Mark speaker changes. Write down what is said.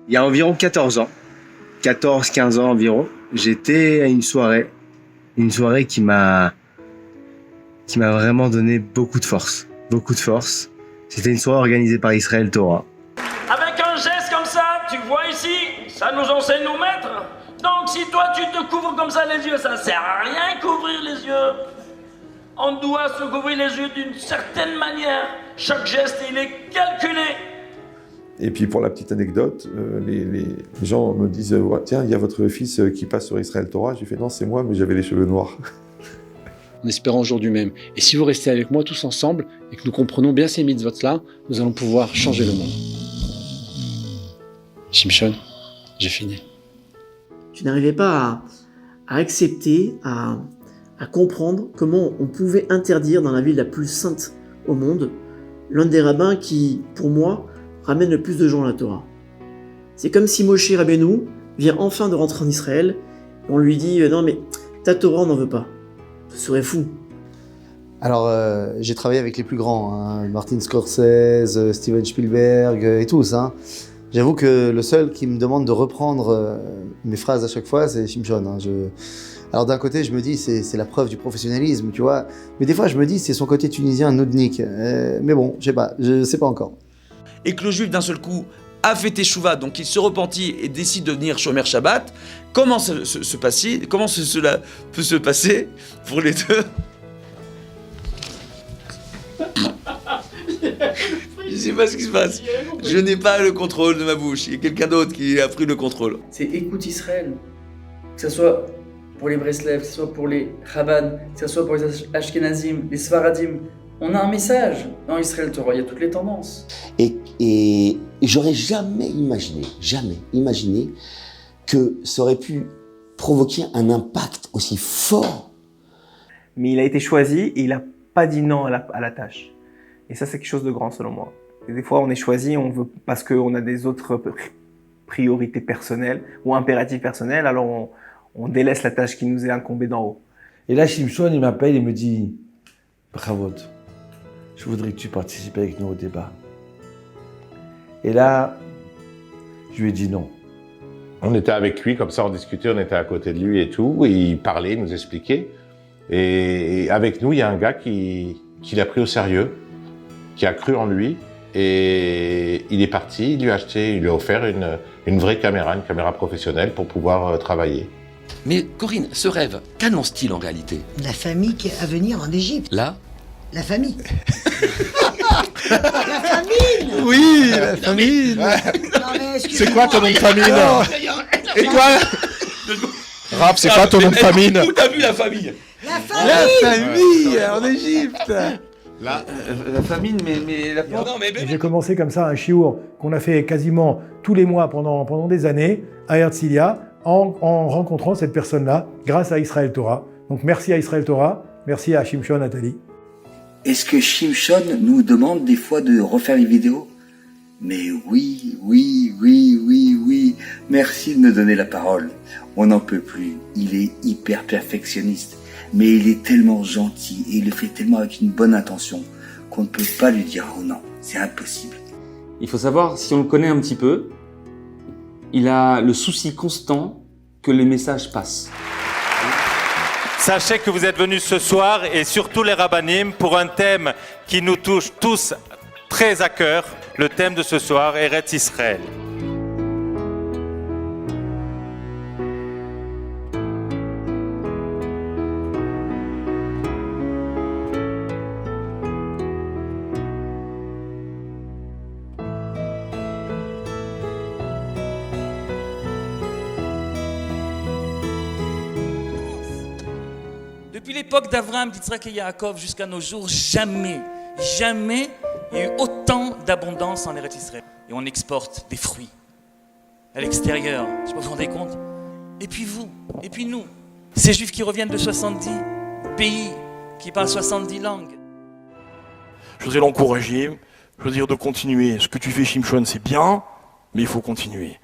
Speaker 1: Il y a environ 14 ans, 14-15 ans environ, j'étais à une soirée qui m'a vraiment donné beaucoup de force. C'était une soirée organisée par Israël Torah.
Speaker 2: Avec un geste comme ça, tu vois ici, ça nous enseigne nos maîtres. Donc si toi tu te couvres comme ça les yeux, ça sert à rien couvrir les yeux. On doit se couvrir les yeux d'une certaine manière. Chaque geste, il est calculé.
Speaker 3: Et puis pour la petite anecdote, les gens me disent ouais, tiens, il y a votre fils qui passe sur Israël Torah. J'ai fait non, c'est moi, mais j'avais les cheveux noirs.
Speaker 4: En espérant aujourd'hui même. Et si vous restez avec moi tous ensemble et que nous comprenons bien ces mitzvot-là, nous allons pouvoir changer le monde. Shimshon, j'ai fini.
Speaker 5: Je n'arrivais pas à accepter, à comprendre comment on pouvait interdire dans la ville la plus sainte au monde l'un des rabbins qui, pour moi, ramène le plus de gens à la Torah. C'est comme si Moshe Rabbeinu vient enfin de rentrer en Israël, et on lui dit « Non mais ta Torah on n'en veut pas, ce serait fou ».
Speaker 6: Alors j'ai travaillé avec les plus grands, hein, Martin Scorsese, Steven Spielberg et tous. Hein. J'avoue que le seul qui me demande de reprendre mes phrases à chaque fois, c'est Shimshon. Hein. Alors d'un côté, je me dis, c'est la preuve du professionnalisme, tu vois. Mais des fois, je me dis, c'est son côté tunisien, noudnik. Mais bon, je sais pas encore.
Speaker 7: Et que le juif, d'un seul coup, a fait teshuva, donc il se repentit et décide de venir Shomer Shabbat. Comment cela peut se passer pour les deux? Je sais pas ce qui se passe. Je n'ai pas le contrôle de ma bouche. Il y a quelqu'un d'autre qui a pris le contrôle.
Speaker 8: C'est écoute Israël. Que ce soit pour les Breslev, que ce soit pour les Chabad, que ce soit pour les Ashkenazim, les Sfaradim. On a un message dans Israël Torah, il y a toutes les tendances.
Speaker 9: Et j'aurais jamais imaginé que ça aurait pu provoquer un impact aussi fort.
Speaker 10: Mais il a été choisi et il n'a pas dit non à la tâche. Et ça, c'est quelque chose de grand selon moi. Et des fois, on est choisi parce qu'on a des autres priorités personnelles ou impératifs personnels, alors on délaisse la tâche qui nous est incombée d'en haut.
Speaker 11: Et là, Shimshon, il m'appelle et me dit « Bravo, je voudrais que tu participes avec nous au débat. » Et là, je lui ai dit non.
Speaker 12: On était avec lui, comme ça on discutait, on était à côté de lui et tout, et il parlait, il nous expliquait. Et avec nous, il y a un gars qui l'a pris au sérieux, qui a cru en lui, et il est parti, il lui a offert une vraie caméra, une caméra professionnelle pour pouvoir travailler.
Speaker 13: Mais Corinne, ce rêve, qu'annonce-t-il en réalité?
Speaker 14: La famille qui est à venir en Égypte.
Speaker 13: Là?
Speaker 14: La famille. La famine.
Speaker 15: Oui, la famine. C'est quoi ton nom de famine? Et toi Raph, c'est quoi ton nom de famine?
Speaker 7: Où t'as vu la famille?
Speaker 14: La famille.
Speaker 15: La famille en Égypte.
Speaker 7: La famine, mais la... Non,
Speaker 16: J'ai commencé comme ça un chiour qu'on a fait quasiment tous les mois pendant des années à Herzliya en rencontrant cette personne-là grâce à Israël Torah. Donc merci à Israël Torah, merci à Shimshon Nathalie.
Speaker 17: Est-ce que Shimshon nous demande des fois de refaire une vidéo? Mais oui. Merci de me donner la parole. On n'en peut plus. Il est hyper perfectionniste. Mais il est tellement gentil et il le fait tellement avec une bonne intention qu'on ne peut pas lui dire oh non, c'est impossible.
Speaker 18: Il faut savoir, si on le connaît un petit peu, il a le souci constant que les messages passent.
Speaker 19: Sachez que vous êtes venus ce soir, et surtout les rabbinim, pour un thème qui nous touche tous très à cœur. Le thème de ce soir, Eretz Israël.
Speaker 2: Depuis l'époque d'Abraham, d'Yitzhak et Yaakov jusqu'à nos jours, jamais il y a eu autant d'abondance en Eretz Israël. Et on exporte des fruits à l'extérieur. Je ne sais pas, vous vous rendez compte? Et puis vous, et puis nous, ces juifs qui reviennent de 70 pays, qui parlent 70 langues.
Speaker 15: Je voudrais l'encourager, je veux dire de continuer. Ce que tu fais, Shimshon, c'est bien, mais il faut continuer.